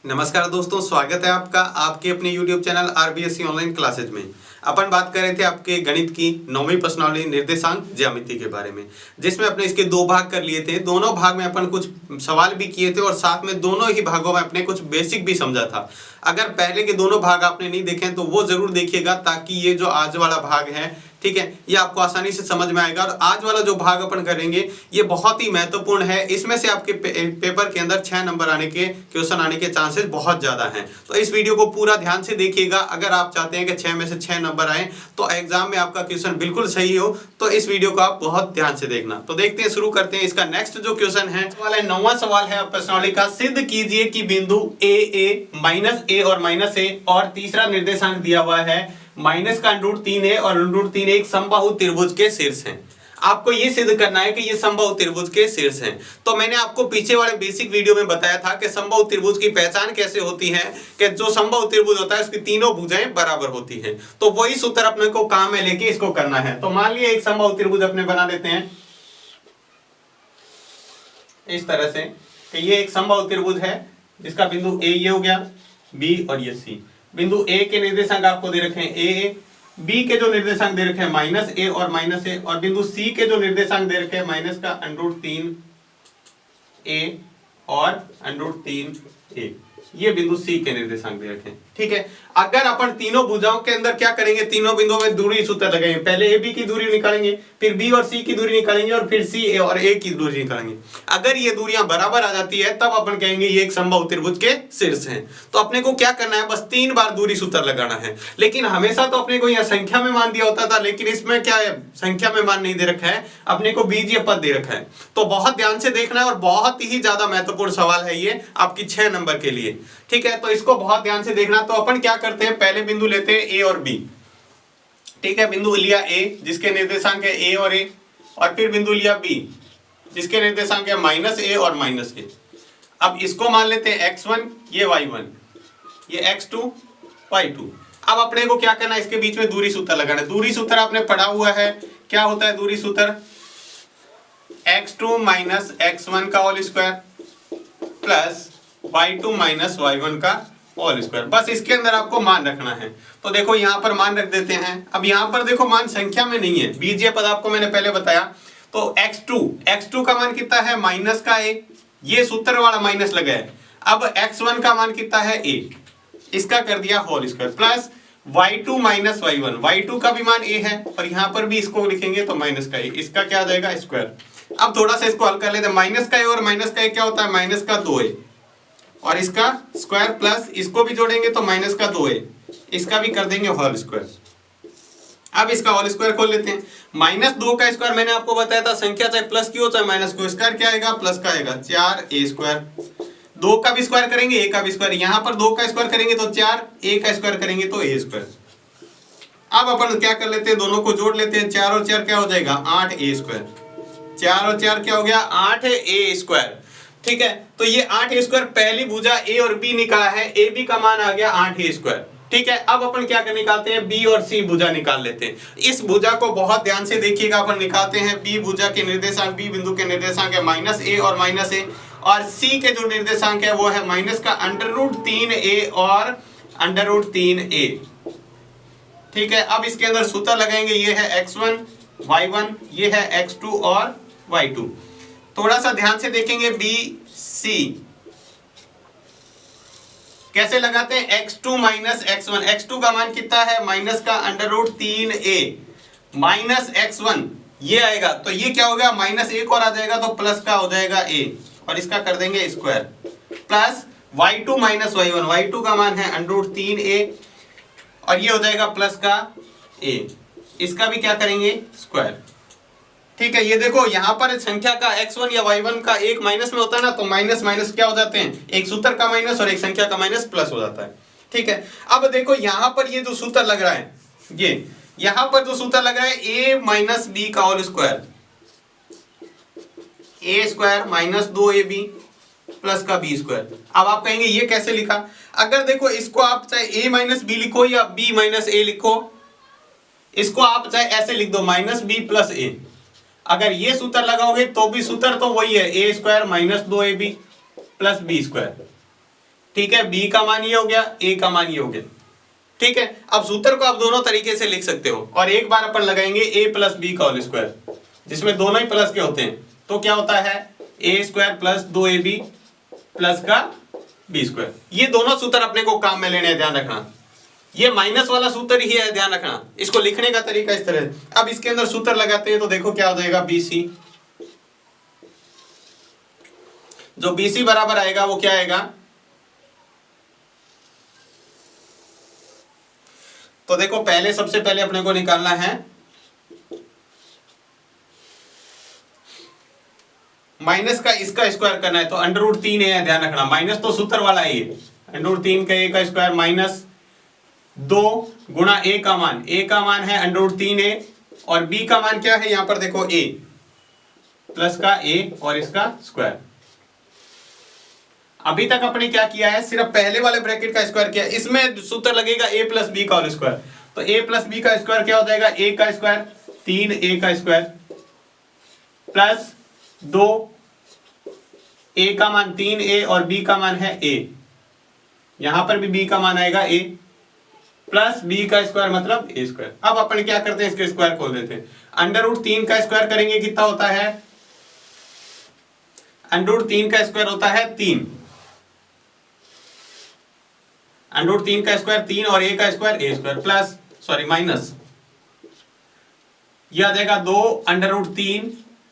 नमस्कार दोस्तों, स्वागत है आपका आपके अपने YouTube channel RBSC online classes में। अपन बात कर रहे थे आपके गणित की 9वीं प्रश्नावली निर्देशांक ज्यामिति के बारे में, जिसमें अपने इसके दो भाग कर लिए थे। दोनों भाग में अपन कुछ सवाल भी किए थे और साथ में दोनों ही भागों में अपने कुछ बेसिक भी समझा था। अगर पहले के दोनों भाग आपने नहीं देखे तो वो जरूर देखिएगा, ताकि ये जो आज वाला भाग है, ठीक है, ये आपको आसानी से समझ में आएगा। और आज वाला जो भाग अपन करेंगे ये बहुत ही महत्वपूर्ण है। इसमें से आपके पेपर के अंदर 6 नंबर आने के क्वेश्चन आने के चांसेस बहुत ज्यादा हैं। तो इस वीडियो को पूरा ध्यान से देखिएगा। अगर आप चाहते हैं कि 6 में से 6 नंबर आए तो एग्जाम में आपका क्वेश्चन बिल्कुल सही हो, तो इस वीडियो को आप बहुत ध्यान से देखना। तो देखते हैं, शुरू करते हैं। इसका नेक्स्ट जो क्वेश्चन है वाला 9वां सवाल है प्रश्नावली का। सिद्ध कीजिए कि बिंदु ए माइनस ए और माइनस ए और तीसरा निर्देशांक दिया हुआ है माइनस का √3 और √3 एक समबाहु त्रिभुज के शीर्ष हैं। आपको ये सिद्ध करना है कि ये समबाहु त्रिभुज के शीर्ष हैं। तो मैंने आपको पीछे वाले बेसिक वीडियो में बताया था कि समबाहु त्रिभुज की पहचान कैसे होती है, कि जो समबाहु त्रिभुज होता है उसकी तीनों भुजाएं बराबर होती हैं। तो वही सूत्र अपने को काम में लेके इसको करना है। तो मान लिया एक समबाहु त्रिभुज अपने बना लेते हैं इस तरह से कि ये एक समबाहु त्रिभुज है जिसका बिंदु ए ये हो गया, बी और ये सी। बिंदु ए के निर्देशांक आपको दे रखे हैं ए, बी के जो निर्देशांक दे रखे हैं माइनस ए और माइनस ए, और बिंदु सी के जो निर्देशांक दे रखे हैं माइनस का √3 ए और √3 ए। ये बिंदु सी के निर्देशांक दे रखे हैं, ठीक है। अगर अपन तीनों भुजाओं के अंदर क्या करेंगे, तीनों बिंदुओं में दूरी सूत्र लगाएंगे। पहले ए बी की दूरी निकालेंगे, फिर बी और सी की दूरी निकालेंगे, और फिर सी ए और ए की दूरी निकालेंगे। अगर ये दूरियां बराबर आ जाती है तब अपन कहेंगे ये एक समबाहु त्रिभुज के शीर्ष हैं। तो अपने को क्या करना है, बस 3 बार दूरी सूत्र लगाना है। लेकिन हमेशा तो अपने को यहाँ संख्या में मान दिया होता था, लेकिन इसमें क्या है, संख्या में मान नहीं दे रखा है, अपने को बीजीय पद दे रखा है। तो बहुत ध्यान से देखना है और बहुत ही ज्यादा महत्वपूर्ण सवाल है ये आपकी 6 नंबर के लिए, ठीक है। तो इसको बहुत ध्यान से देखना। तो अपन क्या करते हैं, पहले बिंदु लेते हैं ए और बी, ठीक है। बिंदु लिया ए जिसके निर्देशांक है ए और ए, और फिर बिंदु लिया बी जिसके निर्देशांक है माइनस ए और माइनस ए। अब इसको मान लेते हैं x1, ये y1, ये x2, y2। अब अपने को क्या करना है, इसके बीच में दूरी सूत्र लगाना है। दूरी सूत्र आपने पढ़ा हुआ है, क्या होता है दूरी सूत्र, x2 माइनस x1 का whole square plus y2 minus y1 का होल स्क्वायर। बस इसके अंदर आपको मान रखना है। तो देखो यहाँ पर मान रख देते हैं। अब यहाँ पर देखो मान संख्या में नहीं है, बीजीय पद आपको मैंने पहले बताया। तो x2 का मान कितना है, माइनस का a, ये सूत्र वाला माइनस लगा है। अब x1 का मान कितना है a, इसका कर दिया whole square plus y2 minus y1, y2 का भी मान a है और यहाँ पर भी इसको लिखेंगे तो माइनस का a, इसका क्या आ जाएगा स्क्वायर। अब थोड़ा सा इसको हल कर लेते हैं। माइनस का a और माइनस का a क्या होता है, माइनस का 2a और इसका स्क्वायर प्लस इसको भी जोड़ेंगे तो माइनस का 2a, इसका भी कर देंगे होल स्क्वायर। अब इसका होल स्क्वायर खोल लेते हैं। -2 का स्क्वायर मैंने आपको बताया था, संख्या चाहे प्लस की हो चाहे माइनस की हो, स्क्वायर क्या आएगा, प्लस का आएगा, 4a स्क्वायर। 2 का भी स्क्वायर करेंगे, a का भी स्क्वायर। यहाँ पर 2 का स्क्वायर करेंगे तो 4, a का स्क्वायर करेंगे तो a स्क्वायर। अब अपन क्या कर लेते हैं, दोनों को जोड़ लेते हैं। 4 और 4 क्या हो जाएगा, 8a स्क्वायर। 4 और 4 क्या हो गया, 8a स्क्वायर, ठीक है। तो ये 8a स्क्वायर पहली भुजा a और b निकाला है, a b का मान आ गया 8a स्क्वायर, ठीक है। अब अपन क्या कर निकालते हैं, b और c भुजा निकाल लेते हैं। इस भुजा को बहुत ध्यान से देखिएगा। अपन निकालते हैं b भुजा के निर्देशांक, b बिंदु के निर्देशांक है -a और -a, और c के जो निर्देशांक है वो है माइनस का √3a और √3a, ठीक है। अब इसके अंदर सूत्र लगाएंगे, ये है x1 y1, ये है x2 और y2। थोड़ा सा ध्यान से देखेंगे, बी सी कैसे लगाते हैं, x2 माइनस x1, x2 का मान कितना है, माइनस का √3a माइनस x1 ये आएगा तो ये क्या हो गया, माइनस एक और आ जाएगा तो प्लस का हो जाएगा a, और इसका कर देंगे square plus y2 minus y1, y2 का मान है √3a और ये हो जाएगा प्लस का a, इसका भी क्या करेंगे स्क्वायर, ठीक है। ये देखो यहाँ पर संख्या का x1 या y1 का एक माइनस में होता है ना, तो माइनस माइनस क्या हो जाते हैं, एक सूत्र का माइनस और एक संख्या का माइनस प्लस हो जाता है, ठीक है। अब देखो यहाँ पर ये जो सूत्र लग रहा है, ये यहाँ पर जो सूत्र लग रहा है a माइनस बी का whole square, a square minus 2ab plus का b स्क्वायर। अब आप कहेंगे ये कैसे लिखा, अगर देखो इसको आप चाहे a माइनस बी लिखो या b माइनस a लिखो, इसको आप चाहे ऐसे लिख दो -b प्लस a। अगर ये सूत्र लगाओगे तो भी सूत्र तो वही है, a square minus 2ab plus b square, ठीक है, बी का मान ये हो गया, ए का मान ये हो गया। ठीक है, अब सूत्र को आप दोनों तरीके से लिख सकते हो, और एक बार अपन लगाएंगे a प्लस बी का होल स्क्वायर, जिसमें दोनों ही प्लस के होते हैं, तो क्या होता है a square plus 2ab plus का बी स्क्वायर। ये दोनों सूत्र अपने को काम में लेने हैं, ध्यान रखना। ये माइनस वाला सूत्र ही है, ध्यान रखना। इसको लिखने का तरीका इस तरह। अब इसके अंदर सूत्र लगाते हैं तो देखो क्या हो जाएगा, BC, जो BC बराबर आएगा वो क्या आएगा, तो देखो पहले सबसे पहले अपने को निकालना है माइनस का इसका स्क्वायर करना है, तो अंडर रूट 3 है, ध्यान रखना। माइनस तो सूत्र वाला ही है, अंडर रूट 3 का ए का स्क्वायर माइनस 2 गुणा ए का मान है अंडर रूट 3a, और बी का मान क्या है, यहां पर देखो a प्लस का a और इसका स्क्वायर। अभी तक अपने क्या किया है, सिर्फ पहले वाले ब्रैकेट का स्क्वायर किया। इसमें सूत्र लगेगा a प्लस बी का होल स्क्वायर, तो a प्लस बी का स्क्वायर क्या हो जाएगा, a का स्क्वायर 3a का स्क्वायर प्लस 2 a का मान 3a और b का मान है a, यहां पर भी b का मान आएगा a प्लस b का स्क्वायर मतलब a स्क्वायर। अब अपन क्या करते हैं, इसके स्क्वायर खोल देते हैं। अंडर रूट 3 का स्क्वायर करेंगे कितना होता है, अंडर रूट 3 का स्क्वायर होता है 3, अंडर रूट 3 का स्क्वायर 3 और a का square a square plus sorry minus, यह आ जाएगा 2 अंडर रूट 3,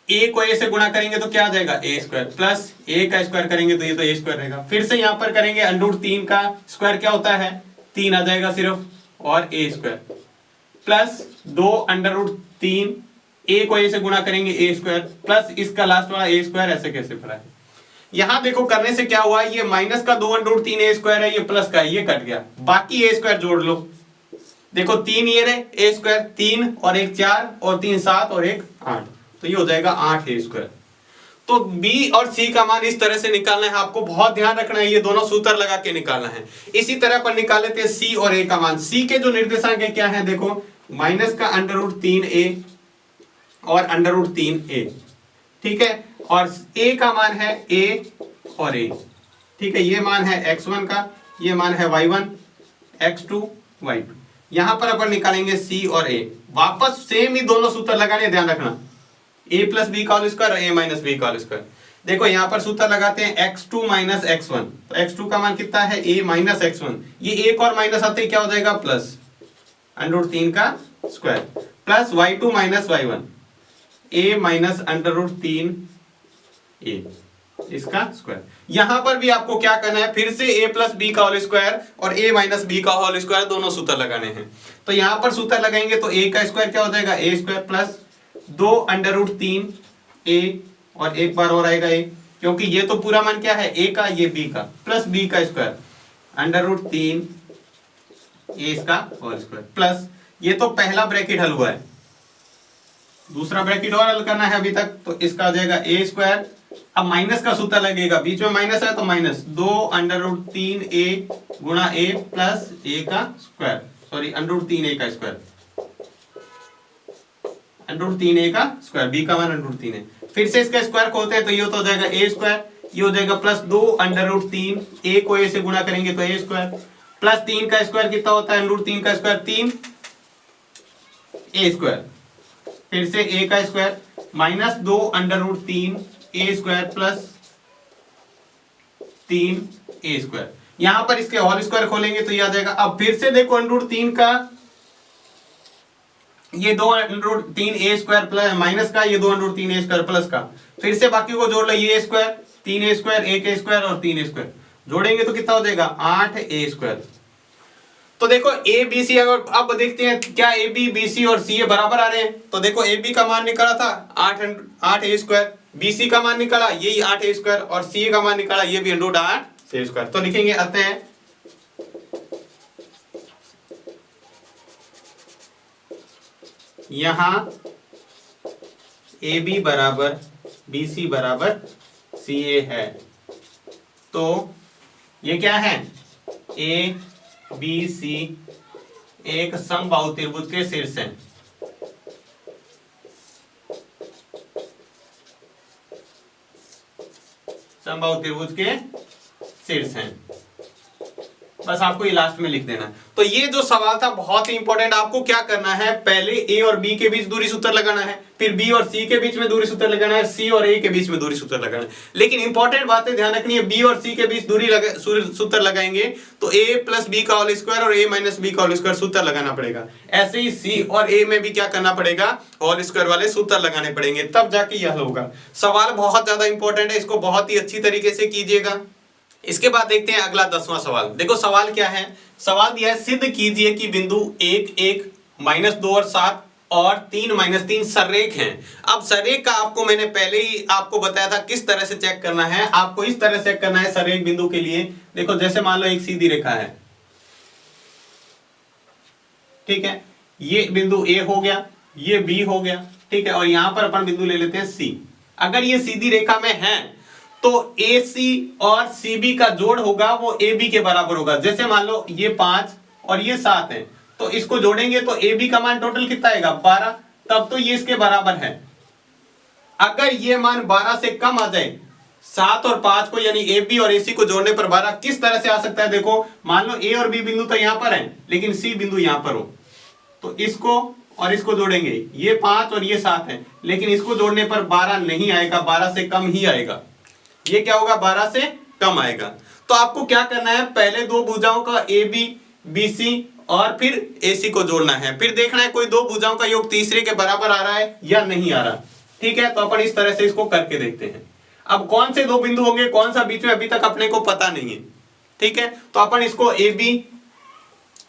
a को a से गुणा करेंगे तो क्या आ जाएगा a स्क्वायर प्लस a का स्क्वायर करेंगे तो ये तो a स्क्वायर रहेगा। फिर से यहां पर करेंगे, अंडर रूट 3 का स्क्वायर क्या होता है 3 आ जाएगा सिर्फ, और a square plus 2 under root 3, a को a से गुणा करेंगे a स्क्वायर प्लस इसका लास्ट वाला a स्क्वायर। ऐसे कैसे पड़ा है, यहां देखो करने से क्या हुआ, ये माइनस का 2 अंडर रूट 3 a स्क्वायर है, ये प्लस का है, ये कट गया, बाकी a स्क्वायर जोड़ लो। देखो 3 ये रहे, a स्क्वायर 3 और 1 4 और 3 7 और 1 8, तो ये हो जाएगा 8 a स्क्वायर। तो b और c का मान इस तरह से निकालना है, आपको बहुत ध्यान रखना है, ये दोनों सूत्र लगा के निकालना है। इसी तरह पर निकाल लेते हैं c और a का मान। c के जो निर्देशांक है क्या है, देखो माइनस का अंडर रूट 3a और अंडर रूट 3a, ठीक है, और a का मान है a और a, ठीक है, ये मान है x1 का, ये मान है y1, x2 y2। यहां पर अपन निकालेंगे c और a, वापस सेम ही दोनों सूत्र लगाने, ध्यान रखना, a प्लस बी का होल स्क्वायर और a माइनस बी का होल स्क्वायर। देखो यहां पर सूत्र लगाते हैं x2 माइनस x1, तो x2 का मान कितना है a माइनस x1, ये एक और माइनस आते ही क्या हो जाएगा प्लस अंडर रूट 3 का square plus y2 minus y1 a minus under root 3a इसका स्क्वायर। यहां पर भी आपको क्या करना है, फिर से a प्लस बी का होल स्क्वायर और a माइनस बी का होल स्क्वायर दोनों सूत्र लगाने हैं। तो यहां पर सूत्र लगाएंगे तो a का स्क्वायर क्या हो जाएगा a square plus 2 under root 3a और एक बार और आएगा a, क्योंकि ये तो पूरा मान क्या है a का, ये b का, प्लस b का स्क्वायर अंडर रूट 3a इसका होल स्क्वायर प्लस, ये तो पहला ब्रैकेट हल हुआ है, दूसरा ब्रैकेट और हल करना है अभी तक, तो इसका आ जाएगा a स्क्वायर। अब माइनस का सूत्र लगेगा, बीच में माइनस है तो माइनस 2 अंडर रूट 3a गुणा a प्लस a का square, sorry under root 3a का स्क्वायर, अंडर रूट 3a का स्क्वायर, b का मान अंडर रूट 3 है। फिर से इसका स्क्वायर खोलते हैं तो ये हो जाएगा a स्क्वायर, ये हो जाएगा प्लस 2 अंडर रूट 3, a को a से गुणा करेंगे तो a स्क्वायर प्लस 3 का स्क्वायर कितना होता है, अंडर रूट 3 का स्क्वायर 3 a स्क्वायर, फिर से a का square minus 2 under root 3 a square plus 3 a square. यहां पर इसके होल स्क्वायर खोलेंगे तो ये आ जाएगा। अब फिर से देखो अंडर रूट 3 का, ये 2 under root 3 a square plus minus का, ये 2 under root 3 a square plus का, फिर से बाकी को जोड़ लो, ये a square 3 a square 1 a square और 3 a स्क्वायर जोड़ेंगे तो कितना हो जाएगा 8 a स्क्वायर। तो देखो a b c, अगर अब देखते हैं क्या a b b c और c बराबर आ रहे हैं, तो देखो a b का मान निकला था 8 a स्क्वायर, b c का मान निकला यही 8 a स्क्वायर और c का मान निकला ये भी अंडर रूट 8 a स्क्वायर। तो लिखेंगे अतः यहां AB बराबर BC बराबर CA है, तो ये क्या है ABC एक समबाहु त्रिभुज के शीर्ष हैं। समबाहु त्रिभुज के शीर्ष हैं, बस आपको ये लास्ट में लिख देना। तो ये जो सवाल था बहुत ही इंपॉर्टेंट। आपको क्या करना है, पहले ए और बी के बीच दूरी सूत्र लगाना है, फिर बी और सी के बीच में दूरी सूत्र लगाना है, सी और ए के बीच में दूरी सूत्र लगाना है। लेकिन इंपॉर्टेंट बातें ध्यान रखनी है, बी और सी के बीच दूरी सूत्र लगाएंगे तो ए प्लस बी का होल स्क्वायर और ए माइनस बी का होल स्क्वायर सूत्र लगाना पड़ेगा। ऐसे ही सी और ए में भी क्या करना पड़ेगा, होल स्क्वायर वाले सूत्र लगाने पड़ेंगे, तब जाके यह होगा। सवाल बहुत ज्यादा इंपॉर्टेंट है, इसको बहुत ही अच्छी तरीके से कीजिएगा। इसके बाद देखते हैं अगला 10वां सवाल। देखो सवाल क्या है, सवाल दिया है सिद्ध कीजिए कि बिंदु 1 1 -2 और 7 और 3 -3 सररेख हैं। अब सररेख का आपको मैंने पहले ही आपको बताया था किस तरह से चेक करना है। आपको इस तरह से चेक करना है सररेख बिंदु के लिए। देखो जैसे मान लो एक सीधी रेखा है, ठीक है, ये बिंदु ए हो गया, ये बी हो गया, ठीक है, और यहां पर अपन बिंदु ले लेते हैं सी। अगर ये सीधी रेखा में है तो AC और CB का जोड़ होगा वो AB के बराबर होगा। जैसे मान लो ये 5 और ये 7 है, तो इसको जोड़ेंगे तो AB का मान टोटल कितना आएगा, 12, तब तो ये इसके बराबर है। अगर ये मान 12 से कम आ जाए, 7 और 5 को यानी AB और AC को जोड़ने पर 12 किस तरह से आ सकता है, देखो मान लो A और B बिंदु तो यहां पर है लेकिन C बिंदु यहां पर हो, तो इसको और इसको जोड़ेंगे, ये 5 और ये 7 है, लेकिन इसको जोड़ने पर 12 नहीं आएगा, 12 से कम ही आएगा। ये क्या होगा, 12 से कम आएगा। तो आपको क्या करना है, पहले दो भुजाओं का AB BC और फिर AC को जोड़ना है, फिर देखना है कोई दो भुजाओं का योग तीसरे के बराबर आ रहा है या नहीं आ रहा। ठीक है, तो अपन इस तरह से इसको करके देखते हैं। अब कौन से दो बिंदु होंगे, कौन सा बीच में, अभी तक अपने को पता नहीं है। ठीक है, तो अपन इसको AB,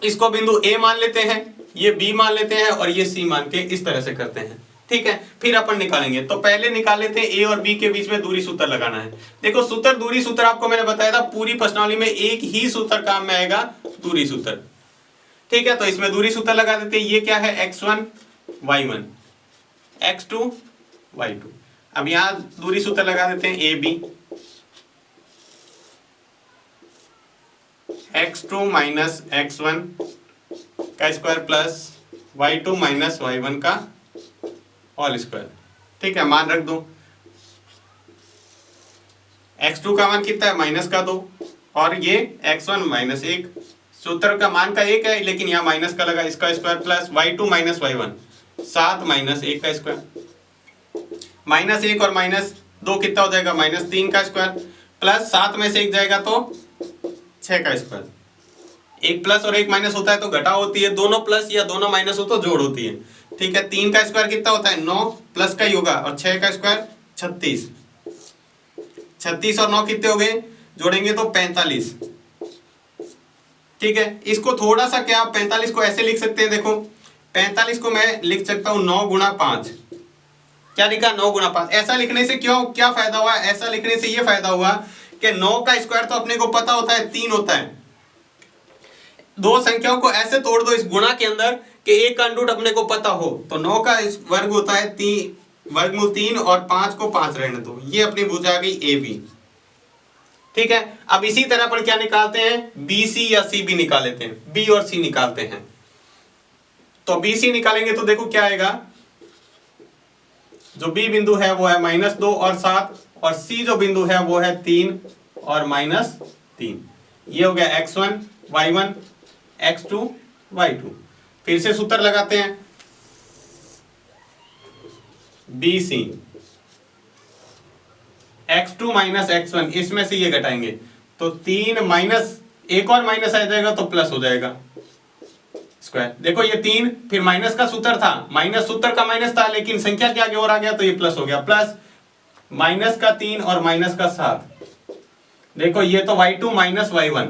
इसको बिंदु A मान लेते हैं, ये B मान लेते हैं और ये C मान के इस तरह से करते हैं। ठीक है, फिर अपन निकालेंगे। तो पहले निकाल लेते हैं A और B के बीच में दूरी सूत्र लगाना है। देखो सूत्र, दूरी सूत्र आपको मैंने बताया था पूरी प्रश्नावली में एक ही सूत्र काम में आएगा, दूरी सूत्र। ठीक है, तो इसमें दूरी सूत्र लगा देते हैं। ये क्या है, x1 y1 x2 y2। अब यहां दूरी सूत्र लगा देते हैं AB x2 माइनस x1 का square plus y2 minus y1 का होल स्क्वायर। ठीक है, मान रख दो। x2 का मान कितना है, माइनस का 2, और ये x1 माइनस 1, सूत्र का मान का 1 है लेकिन यहाँ माइनस का लगा, इसका square plus y2 minus y1 7 minus 1 का स्क्वायर, माइनस 1 और माइनस 2 कितना हो जाएगा, माइनस 3 का स्क्वायर, प्लस 7 में से 1 जाएगा तो 6 का स्क्वायर। एक प्लस और एक माइनस होता है तो घटाव होती है, दोनों प्लस या दोनों माइनस हो तो जोड़ होती है। ठीक है, 3 का स्क्वायर कितना होता है, 9 प्लस का ही होगा, और 6 का स्क्वायर 36, 36 और 9 कितने हो गए, जोड़ेंगे तो 45। ठीक है, इसको थोड़ा सा क्या 45 को ऐसे लिख सकते हैं, देखो 45 को मैं लिख सकता हूं 9 गुणा 5। क्या लिखा, 9 गुणा 5। ऐसा लिखने से क्यों, क्या फायदा हुआ, ऐसा लिखने से ये फायदा हुआ कि 9 का स्क्वायर तो अपने को पता होता है 3 होता है। दो संख्याओं को ऐसे तोड़ दो इस गुणा के अंदर कि एक का अंडरूट अपने को पता हो, तो 9 का वर्ग होता है 3 वर्गमूल 3 और 5 को 5 रहने दो। ये अपनी भुजा आ गई AB। ठीक है, अब इसी तरह पर क्या निकालते हैं, BC या CB निकाल लेते हैं, B और C निकालते हैं। तो BC निकालेंगे तो देखो क्या आएगा, जो B बिंदु है वो है -2 और 7, और C जो बिंदु है वो है 3 और -3। ये हो गया x1 y1 x2 y2। फिर से सूत्र लगाते हैं, BC x2 माइनस x1, इसमें से ये घटाएंगे तो 3 माइनस एक और माइनस आ जाएगा तो प्लस हो जाएगा स्क्वायर। देखो ये 3 फिर माइनस का सूत्र था, माइनस सूत्र का माइनस था लेकिन संख्या के आगे और आ गया तो ये प्लस हो गया, प्लस माइनस का 3 और माइनस का 7। देखो ये तो y2 माइनस y1,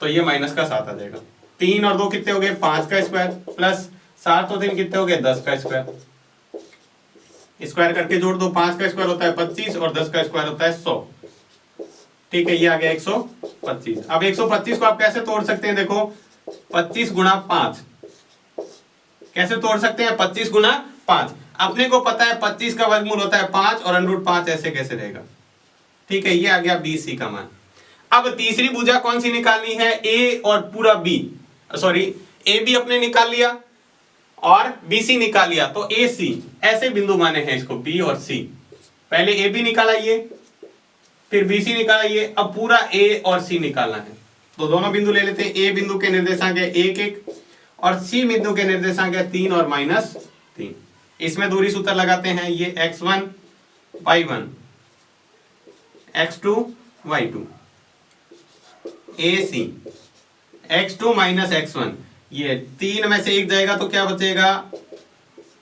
तो ये माइनस का 7 आ जाएगा। 3 और 2 कितने हो गए, 5 का स्क्वायर, प्लस 7 और 3 कितने हो गए, 10 का स्क्वायर। स्क्वायर करके जोड़ दो, 5 का स्क्वायर होता है 25 और 10 का स्क्वायर होता है 100। ठीक है, ये आ गया 125। अब 125 को आप कैसे तोड़ सकते हैं, देखो 25 गुणा 5 कैसे तोड़ सकते हैं, 25 गुणा 5। अपने को पता है 25 का वर्गमूल होता है 5 और अंडरूट 5, ऐसे कैसे रहेगा। ठीक है, ये आ गया BC का मान। अब तीसरी भुजा कौन सी निकालनी है, A और पूरा B, सॉरी AB अपने निकाल लिया और BC निकाल लिया, तो AC ऐसे बिंदु माने हैं इसको B और C। पहले AB निकाला ये, फिर BC निकाला ये, अब पूरा A और C निकालना है। तो दोनों बिंदु ले लेते हैं। ए बिंदु के निर्देशांक है 1 1 और सी बिंदु के निर्देशांक है 3 और -3। इसमें दूरी सूत्र लगाते हैं, ये x1 y1 x2 y2 AC x2 - x1, ये 3 में से एक जाएगा तो क्या बचेगा,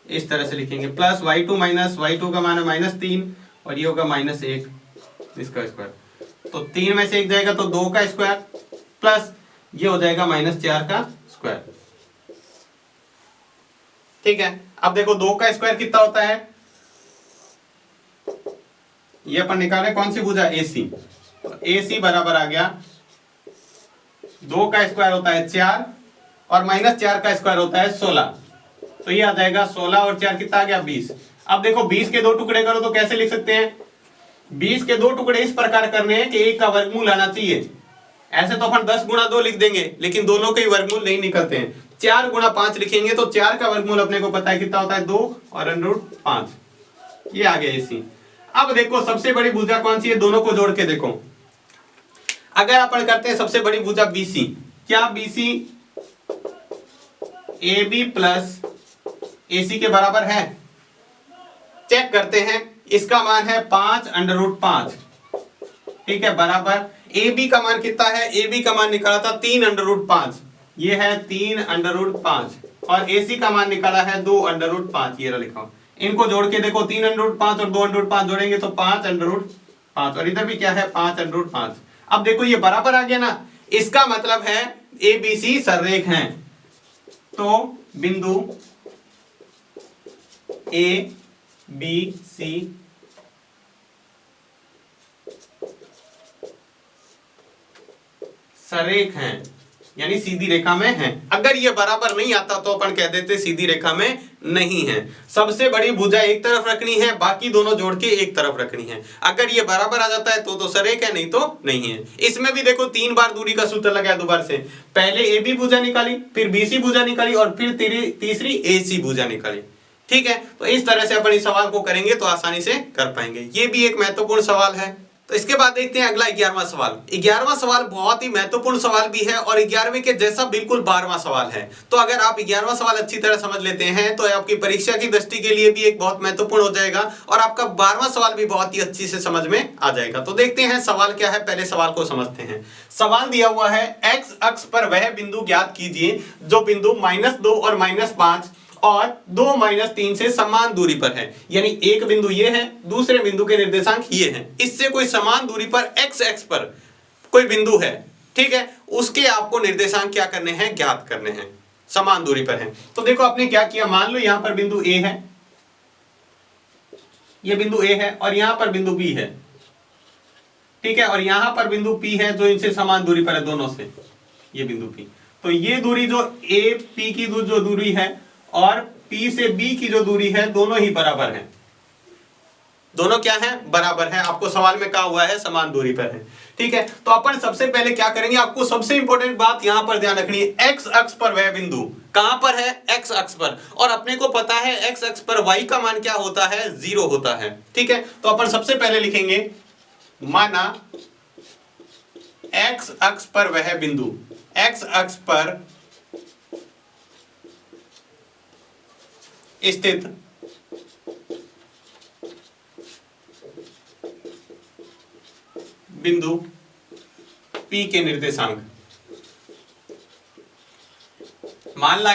इस तरह से लिखेंगे प्लस y2 - y2 का मान है -3 और ये होगा -1 इसका स्क्वायर। तो 3 में से एक जाएगा तो 2 का स्क्वायर प्लस ये हो जाएगा -4 का स्क्वायर। ठीक है, अब देखो 2 का स्क्वायर कितना होता है, ये अपन निकाले कौन सी भुजा, AC। तो AC बराबर आ गया 2 का स्क्वायर होता है 4 और -4 का स्क्वायर होता है 16। तो ये आ जाएगा 16 और 4 कितना आ गया 20। अब देखो 20 के 2 टुकड़े करो तो कैसे लिख सकते हैं, 20 के 2 टुकड़े इस प्रकार करने हैं कि एक का वर्गमूल आना चाहिए। ऐसे तो अपन 10 गुणा 2 लिख देंगे, लेकिन दोनों के वर्गमूल नहीं निकलते हैं। 4 गुणा 5 लिखेंगे तो 4 का वर्गमूल अपने को पता है कितना होता है 2 और √5। ये आ गया AC। अब देखो सबसे बड़ी भुजा कौन सी है, दोनों को जोड़ के देखो। अगर अपन करते हैं सबसे बड़ी भुजा BC, क्या BC AB प्लस AC के बराबर है, चेक करते हैं। इसका मान है 5√5, ठीक है, बराबर AB का मान कितना है, AB का मान निकाला था 3√5, ये है 3√5 और AC का मान निकाला है 2√5, ये लिखा। इनको जोड़ के देखो 3√5 और 2√5 जोड़ेंगे तो 5√5 और इधर भी क्या है 5√5। अब देखो ये बराबर आ गया ना, इसका मतलब है ABC सररेख हैं। तो बिंदु ABC सरेख हैं, यानी सीधी रेखा में हैं। अगर ये बराबर नहीं आता तो अपन कह देते सीधी रेखा में नहीं है। सबसे बड़ी भुजा एक तरफ रखनी है, बाकी दोनों जोड़ के एक तरफ रखनी है। अगर ये बराबर आ जाता है तो सरेख है, नहीं तो नहीं है। इसमें भी देखो 3 बार दूरी का सूत्र लगाया दोबारा से, पहले AB भुजा निकाली, फिर BC भुजा निकाली और फिर तीसरी AC भुजा निकाली। ठीक है, तो इस तरह से अपन इस सवाल को करेंगे तो आसानी से कर पाएंगे। ये भी एक महत्वपूर्ण सवाल है। तो इसके बाद देखते हैं अगला 11वां सवाल। 11वां सवाल बहुत ही महत्वपूर्ण सवाल भी है और 11वें के जैसा बिल्कुल 12वां सवाल है। तो अगर आप 11वां सवाल अच्छी तरह समझ लेते हैं तो आपकी परीक्षा की दृष्टि के लिए भी एक बहुत महत्वपूर्ण हो जाएगा और आपका 12वां सवाल भी बहुत ही अच्छी से समझ में आ जाएगा। तो देखते हैं सवाल क्या है, पहले सवाल को समझते हैं। सवाल दिया हुआ है, x अक्ष पर वह बिंदु ज्ञात कीजिए जो बिंदु -2 और -5 और 2 - 3 से समान दूरी पर है। यानी एक बिंदु ये है, दूसरे बिंदु के निर्देशांक ये हैं। इससे कोई समान दूरी पर x अक्ष पर कोई बिंदु है, ठीक है, उसके आपको निर्देशांक क्या करने हैं, ज्ञात करने हैं, समान दूरी पर है। तो देखो आपने क्या किया, मान लो यहां पर बिंदु A है, ये बिंदु A है और यहां पर बिंदु B है, ठीक है, और यहां पर बिंदु P है जो इनसे समान दूरी पर है, दोनों से, ये बिंदु P। तो ये दूरी जो AP की जो दूरी है और P से B की जो दूरी है, दोनों ही बराबर हैं। दोनों क्या है, बराबर है। आपको सवाल में कहा हुआ है समान दूरी पर है, ठीक है। तो अपन सबसे पहले क्या करेंगे, आपको सबसे इंपॉर्टेंट बात यहां पर ध्यान रखनी है, x अक्ष पर वह बिंदु कहां पर है, x अक्ष पर, और अपने को पता है x अक्ष पर y का मान क्या होता है, 0 होता है, ठीक है। तो अपन सबसे पहले लिखेंगे, माना x अक्ष पर वह बिंदु, x अक्ष पर स्थित बिंदु P के निर्देशांक, माना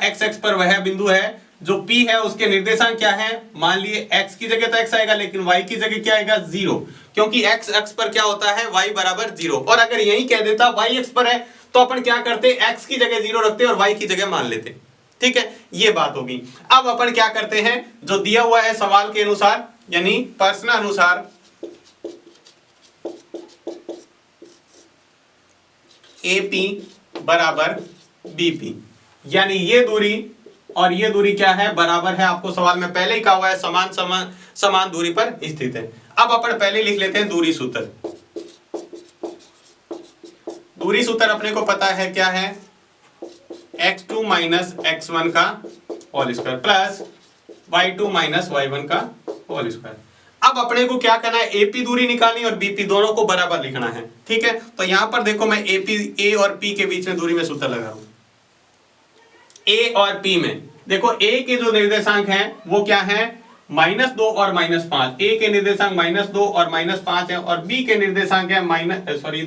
x अक्ष पर वह बिंदु है जो P है, उसके निर्देशांक क्या है, मान लिए x की जगह तो x आएगा लेकिन y की जगह क्या आएगा, 0, क्योंकि x अक्ष पर क्या होता है, y बराबर 0। और अगर यही कह देता y अक्ष पर है तो अपन क्या करते, x की जगह 0 रखते और y की जगह मान लेते, ठीक है, ये बात होगी। अब अपन क्या करते हैं, जो दिया हुआ है सवाल के अनुसार, यानी प्रश्न अनुसार AP बराबर BP, यानी ये दूरी और ये दूरी क्या है, बराबर है। आपको सवाल में पहले ही कहा हुआ है समान दूरी पर स्थित है। अब अपन पहले लिख लेते हैं दूरी सूत्र। दूरी सूत्र अपने को पता है क्या है, x2 - x1 का whole square plus y2 - y1 का होल स्क्वायर। अब अपने को क्या करना है, एपी दूरी निकालनी और बीपी दोनों को बराबर लिखना है। ठीक है, तो यहां पर देखो मैं एपी, ए और पी के बीच में दूरी में सूत्र लगा रहा हूं। ए और पी में देखो ए के जो निर्देशांक हैं वो क्या है, -2 और -5। ए के निर्देशांक -2 और -5 है और बी के निर्देशांक है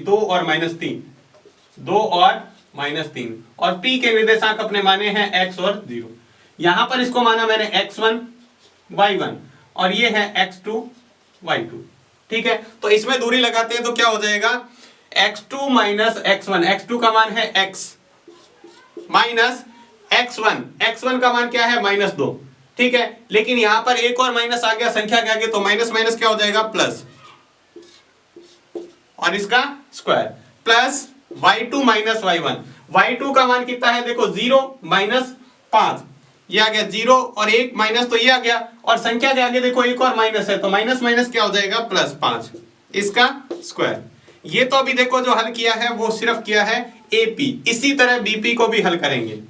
2 और -3, 2 और -3, और पी के निर्देशांक अपने माने हैं x और 0। यहां पर इसको माना मैंने x1 y1 और ये है x2 y2। ठीक है, तो इसमें दूरी लगाते हैं तो क्या हो जाएगा, x2 माइनस x1, x2 का मान है x माइनस x1, x1 का मान क्या है -2। ठीक है, लेकिन यहां पर एक और माइनस आ गया संख्या के आगे, तो माइनस माइनस क्या हो जाएगा प्लस, और इसका square plus y2 minus y1। y2 का मान कितना है, देखो 0 माइनस 5, ये आ गया 0 और 1 माइनस, तो ये आ गया, और संख्या के आगे देखो एक और माइनस है, तो माइनस माइनस क्या हो जाएगा +5, इसका स्क्वायर। ये तो अभी देखो जो हल किया है वो सिर्फ किया है एपी। इसी तरह बीपी को भी हल करेंगे।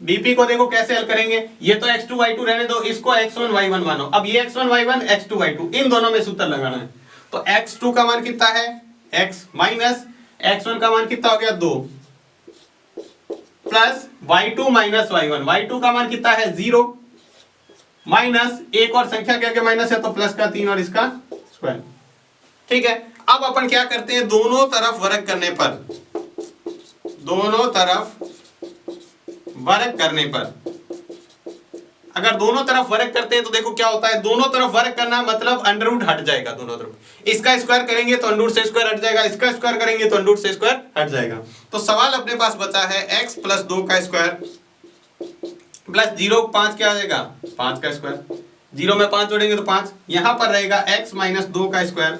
बीपी को देखो कैसे हल करेंगे, ये तो x2 y2 रहने दो, इसको x1 y1 मानो। अब ये x1 y1 x2 y2 इन दोनों में सूत्र लगाना है। तो x2 का मान कितना है x माइनस x1 का मान कितना हो गया 2 plus y2 minus y1, y2 का मान कितना है 0 माइनस एक और संख्या के आगे माइनस है तो प्लस का 3 और इसका स्क्वायर। ठीक है, अब अपन क्या करते हैं, दोनों तरफ वर्ग करने पर, दोनों तरफ वर्ग करने पर, अगर दोनों तरफ वर्ग करते हैं तो देखो क्या होता है, दोनों तरफ वर्ग करना मतलब अंडर रूट हट जाएगा दोनों तरफ। इसका स्क्वायर करेंगे तो अंडर रूट से स्क्वायर हट जाएगा, इसका स्क्वायर करेंगे तो अंडर रूट से स्क्वायर हट जाएगा। तो सवाल अपने पास बचा है x प्लस 2 का स्क्वायर प्लस 0 5 क्या आ जाएगा 5 का स्क्वायर, 0 में 5 जोड़ेंगे तो 5, यहां पर रहेगा x माइनस 2 का स्क्वायर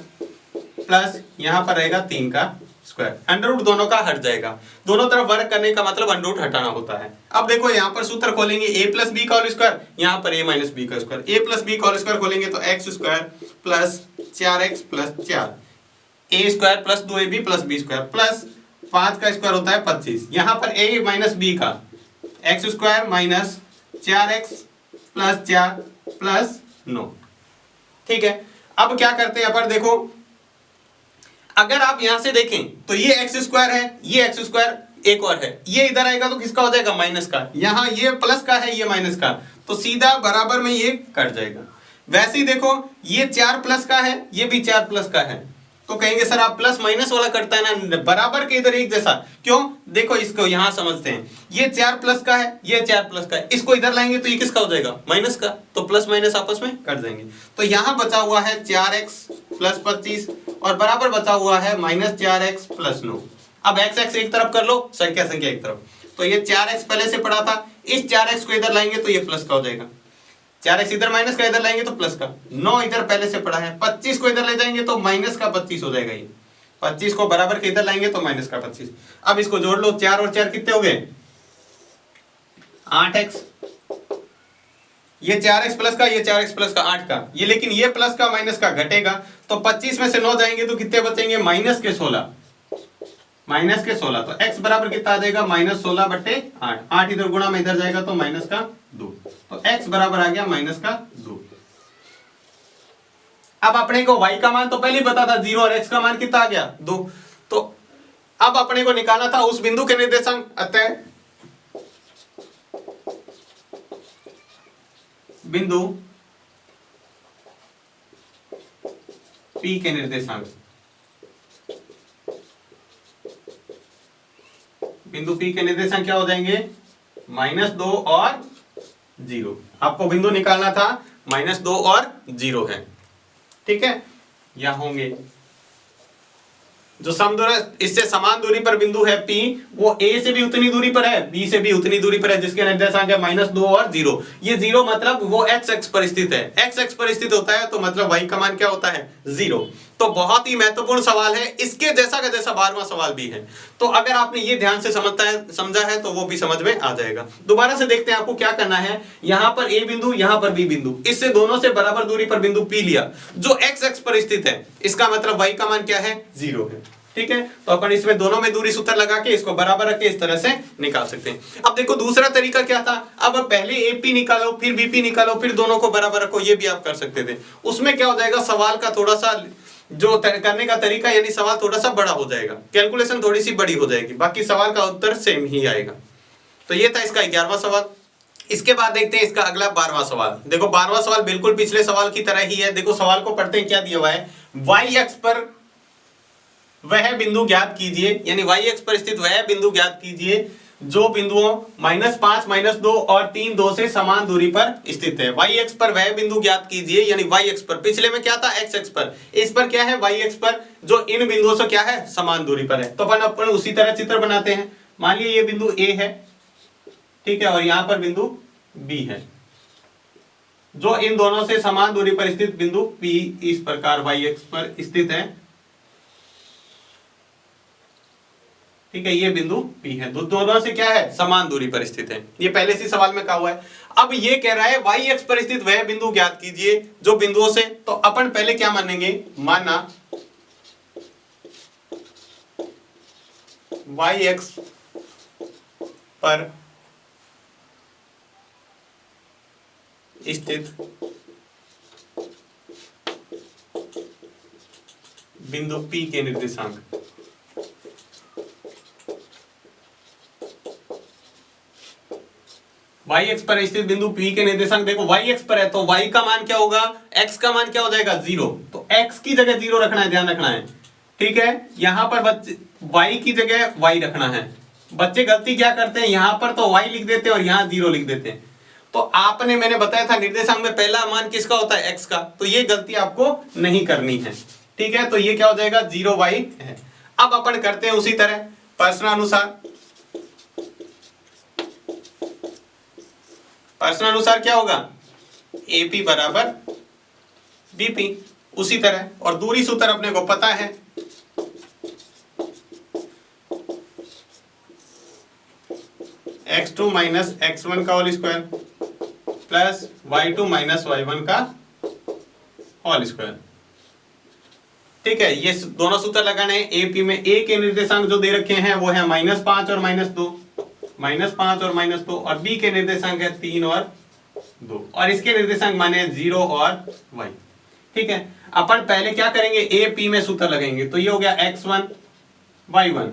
प्लस यहां पर रहेगा 3 का स्क्वायर। अंडर रूट दोनों का हट जाएगा, दोनों तरफ वर्ग करने का मतलब अंडर रूट हटाना होता है। अब देखो यहाँ पर सूत्र खोलेंगे a प्लस बी का होल स्क्वायर, यहाँ पर a माइनस बी का स्क्वायर, a प्लस बी का होल स्क्वायर खोलेंगे तो x square plus 4x plus 4, a square plus 2ab plus b square plus 5 का स्क्वायर होता है 25, यहाँ पर a माइनस b का x square minus 4x plus 4 plus 9। ठीक है, अब क्या करते हैं यहाँ पर देखो, अगर आप यहां से देखें तो ये एक्स स्क्वायर है, ये एक्स स्क्वायर एक और है, ये इधर आएगा तो किसका हो जाएगा माइनस का, यहां ये प्लस का है ये माइनस का, तो सीधा बराबर में ये कट जाएगा। वैसे ही देखो ये 4 प्लस का है, ये भी 4 प्लस का है, तो कहेंगे सर आप प्लस माइनस वाला करता है ना, बराबर के इधर एक जैसा क्यों, देखो इसको यहां समझते हैं, ये 4 प्लस का है, ये 4 प्लस का है, इसको इधर लाएंगे तो ये किसका हो जाएगा माइनस का, तो प्लस माइनस आपस में कट जाएंगे। तो यहां बचा हुआ है 4x प्लस 25 और बराबर बचा हुआ है माइनस 4x प्लस 9। अब x x एक तरफ कर लो, संख्या संख्या एक तरफ, तो ये 4x पहले से पड़ा था, इस 4x को इधर लाएंगे तो ये प्लस का हो जाएगा, 4x इधर माइनस का इधर लाएंगे तो प्लस का, 9 इधर पहले से पड़ा है, 25 को इधर ले जाएंगे तो माइनस का 25 हो जाएगा, ये 25 को बराबर के इधर लाएंगे तो माइनस का 25। अब इसको जोड़ लो, 4 और 4 कितने हो गए 8x, ये 4x प्लस का, ये 4x प्लस का 8 का, ये लेकिन ये प्लस का माइनस का घटेगा, तो 25 में से 9 जाएंगे तो कितने बचेंगे माइनस के 16, माइनस के 16, तो x बराबर कितना आ जाएगा -16/8, 8 इधर गुणा में इधर जाएगा तो माइनस का 2, तो x बराबर आ गया माइनस का 2। अब अपने को y का मान तो पहले ही पता था 0 और x का मान कितना आ गया 2, तो अब अपने को निकालना था उस बिंदु के निर्देशांक, अतः बिंदु P के निर्देशांक, बिंदु P के निर्देशांक क्या हो जाएंगे -2 और 0। आपको बिंदु निकालना था -2 और 0 है। ठीक है, यह होंगे जो समदूर, इससे समान दूरी पर बिंदु है P, वो A से भी उतनी दूरी पर है, B से भी उतनी दूरी पर है, जिसके निर्देशांक है -2 और 0। ये 0 मतलब वो x x पर स्थित है, x x पर स्थित होता है तो मतलब y का मान क्या होता है 0। तो बहुत ही महत्वपूर्ण सवाल है, इसके जैसा का जैसा 12वां सवाल भी है, तो अगर आपने ये ध्यान से समझा है तो वो भी समझ में आ जाएगा। दोबारा से देखते हैं आपको क्या करना है, यहां पर A बिंदु, यहां पर B बिंदु, इससे दोनों से बराबर दूरी पर बिंदु P लिया जो x x पर स्थित है, इसका मतलब y का मान क्या है 0 है। ठीक है, तो अपन इसमें दोनों में दूरी सूत्र लगा के इसको बराबर रख के इस तरह से निकाल सकते हैं। अब देखो दूसरा तरीका क्या था, अब पहले एपी निकालो फिर बीपी निकालो फिर दोनों को बराबर रखो, ये भी आप कर सकते थे। उसमें क्या हो जाएगा, सवाल का थोड़ा सा जो करने का तरीका यानी सवाल थोड़ा सा बड़ा हो जाएगा, कैलकुलेशन थोड़ी सी बड़ी हो जाएगी, बाकी सवाल का उत्तर सेम ही आएगा। तो ये था इसका 11वां सवाल। इसके बाद देखते हैं इसका अगला 12वां सवाल। देखो 12वां सवाल बिल्कुल पिछले सवाल की तरह ही है। देखो सवाल को पढ़ते हैं, क्या दिया हुआ है, y अक्ष पर वह बिंदु ज्ञात कीजिए, यानी y अक्ष पर स्थित वह बिंदु ज्ञात कीजिए जो बिंदुओं -5, -2 और 3, 2 से समान दूरी पर स्थित है। y अक्ष पर वह बिंदु ज्ञात कीजिए, यानी y अक्ष पर, पिछले में क्या था x अक्ष पर, इस पर क्या है y अक्ष पर, जो इन बिंदुओं से क्या है समान दूरी पर है। तो अपन उसी तरह चित्र बनाते हैं। मान लीजिए ये बिंदु A है, ठीक है, और यहां पर बिंदु B है, जो इन दोनों से समान दूरी पर स्थित बिंदु P इस प्रकार y अक्ष पर स्थित है, ठीक है, ये बिंदु P है, दोनों से क्या है समान दूरी पर स्थित है। ये पहले से सवाल में कहा हुआ है। अब ये कह रहा है y अक्ष पर स्थित वह बिंदु ज्ञात कीजिए जो बिंदुओं से, तो अपन पहले क्या मानेंगे, माना y अक्ष पर स्थित बिंदु P के निर्देशांक y अक्ष पर स्थित बिंदु P के निर्देशांक, देखो y अक्ष पर है तो y का मान क्या होगा, x का मान क्या हो जाएगा 0, तो x की जगह 0 रखना है, ध्यान रखना है, ठीक है। यहां पर बच्चे y की जगह y रखना है। बच्चे गलती क्या करते हैं, यहां पर तो y लिख देते हैं और यहां 0 लिख देते हैं। तो आपने, मैंने बताया था निर्देशांक में पहला मान किसका होता है, x का, तो ये गलती आपको नहीं करनी है, ठीक है। तो ये क्या हो जाएगा 0y है। अब अपन करते हैं उसी तरह प्रश्नानुसार क्या होगा, AP बराबर BP, उसी तरह, और दूरी सूत्र अपने को पता है, x2 माइनस x1 का whole square plus y2 minus y1 का होल स्क्वायर, ठीक है। ये दोनों सूत्र लगाने हैं। AP में A के निर्देशांक जो दे रखे हैं वो है -5 और -2, -5 और -2, और B के निर्देशांक है 3 और 2, और इसके निर्देशांक माने 0 और y, ठीक है। अपन पहले क्या करेंगे, AP में सूत्र लगाएंगे, तो ये हो गया x1 y1,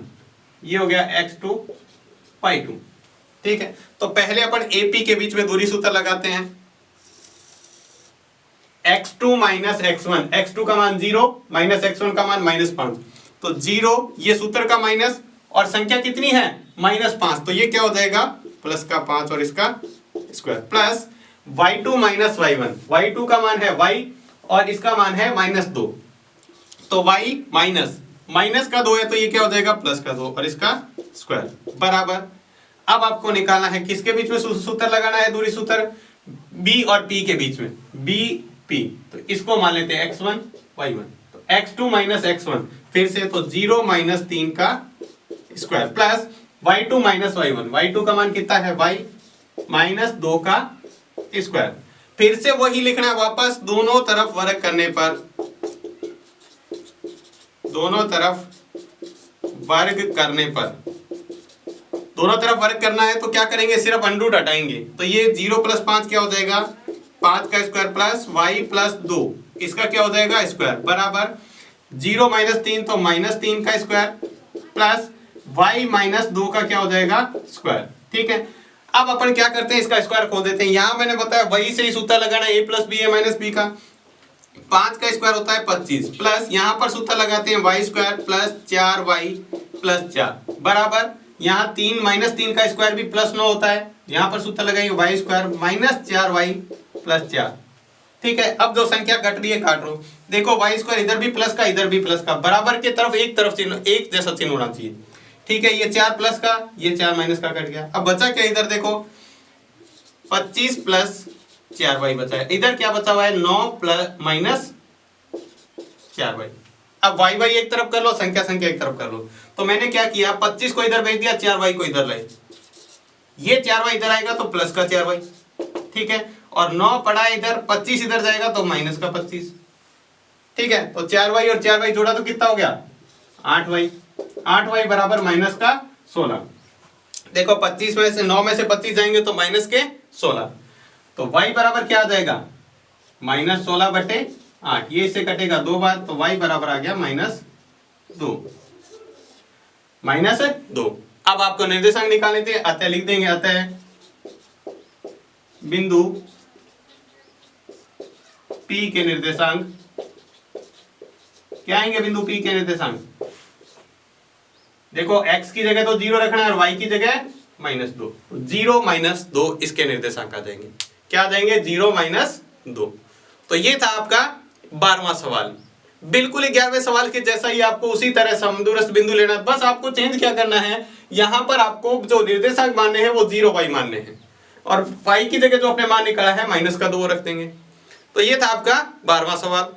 ये हो गया x2 y2, ठीक है। तो पहले अपन AP के बीच में दूरी सूत्र लगाते हैं, x2 माइनस x1, x2 का मान 0 माइनस x1 का मान -5, तो 0 ये सूत्र का माइनस, और संख्या कितनी है -5, तो ये क्या हो जाएगा प्लस का 5 और इसका square, plus y2 minus y1, y2 का मान है y और इसका मान है -2, तो y माइनस का 2 है, तो ये क्या हो जाएगा प्लस का 2 और इसका स्क्वायर बराबर। अब आपको निकालना है किसके बीच में सूत्र लगाना है, दूरी सूत्र B और P के बीच में, BP, तो इसको मान लेते हैं x1 y1, तो x2 माइनस x1, फिर से तो 0 माइनस 3 का square plus y2 minus y1, y2 का मान कितना है y -2 का स्क्वायर, फिर से वही लिखना है वापस, दोनों तरफ वर्ग करने पर, दोनों तरफ वर्ग करना है, तो क्या करेंगे, सिर्फ अंडरूट हटाएंगे, तो ये 0 प्लस 5 क्या हो जाएगा 5 का स्क्वायर प्लस y प्लस 2, इसका क्या हो जाएगा स्क्वायर बराबर 0 माइनस 3, तो -3 का स्क्वायर प्लस y -2 का क्या हो जाएगा स्क्वायर, ठीक है। अब अपन क्या करते हैं, इसका स्क्वायर खोल देते हैं। यहां मैंने बताया वही से ही सूत्र लगाना है, a प्लस बी है माइनस बी का, 5 का स्क्वायर होता है 25, प्लस यहां पर सूत्र लगाते हैं y square plus 4y plus 4 बराबर, यहाँ 3 -3 का स्क्वायर भी +9 होता है, यहाँ पर सूत्र लगाएंगे y स्क्वायर -4y प्लस 4, ठीक है। अब जो संख्या घट रही है काट लो, देखो y स्क्वायर इधर भी प्लस का इधर भी प्लस का, बराबर के तरफ एक जैसा चिन्ह होना चाहिए, ठीक है। ये 4 प्लस का, ये 4 माइनस का कट गया। अब बचा क्या इधर, देखो 25 प्लस 4y बचा है, इधर क्या बचा हुआ है 9 माइनस 4y। अब y एक तरफ कर लो, संख्या एक तरफ कर लो, तो मैंने क्या किया 25 को इधर भेज दिया, 4y को इधर लाए, ये 4y इधर आएगा तो प्लस का 4y, ठीक है, और 9 पड़ा इधर, 25 इधर जाएगा तो माइनस का 25, ठीक है। तो 4y और 4y जोड़ा तो कितना हो गया 8y, 8y बराबर माइनस का 16। देखो 25 में से 9 में से 25 जाएंगे तो माइनस के 16, तो y बराबर क्या आ जाएगा माइनस 16 बटे 8, ये इससे कटेगा 2 बार, तो y बराबर आ गया -2, -2। अब आपको निर्देशांक निकालने थे, अतः लिख देंगे, अतः बिंदु P के निर्देशांक क्या आएंगे, बिंदु P के निर्देशांक, देखो x की जगह तो 0 रखना है और y की जगह -2, 0 -2 इसके निर्देशांक आ जाएंगे, क्या आ जाएंगे 0 -2। तो ये था आपका 12वां सवाल, बिल्कुल 11वें सवाल के जैसा ही आपको उसी तरह समदूरस्थ बिंदु लेना है, बस आपको चेंज क्या करना है, यहां पर आपको जो निर्देशांक मानने हैं वो 0y मानने हैं और y की जगह जो अपने मान निकाला है -2 रख देंगे। तो ये था आपका 12वां सवाल।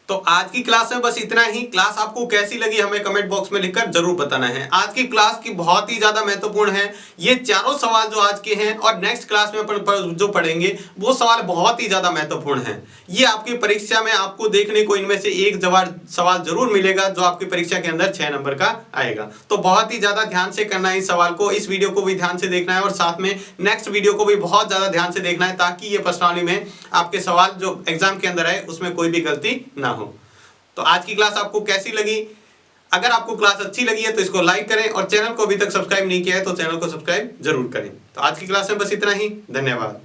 तो आज की क्लास में बस इतना ही। क्लास आपको कैसी लगी हमें कमेंट बॉक्स में लिखकर जरूर बताना है। आज की क्लास की बहुत ही ज्यादा महत्वपूर्ण है, ये चारों सवाल जो आज के हैं और नेक्स्ट क्लास में जो पढ़ेंगे वो सवाल बहुत ही ज्यादा महत्वपूर्ण है। ये आपकी परीक्षा में आपको देखने को इनमें से एक सवाल जरूर मिलेगा जो आपकी परीक्षा के अंदर 6 नंबर का आएगा। तो बहुत ही ज्यादा ध्यान से करना है इस सवाल को, इस वीडियो को भी ध्यान से देखना है और साथ में नेक्स्ट वीडियो को भी बहुत ज्यादा ध्यान से देखना है, ताकि ये प्रश्नावली में आपके सवाल जो एग्जाम के अंदर है उसमें कोई भी गलती ना हो। तो आज की क्लास आपको कैसी लगी? अगर आपको क्लास अच्छी लगी है तो इसको लाइक करें और चैनल को अभी तक सब्सक्राइब नहीं किया है तो चैनल को सब्सक्राइब जरूर करें। तो आज की क्लास में बस इतना ही, धन्यवाद।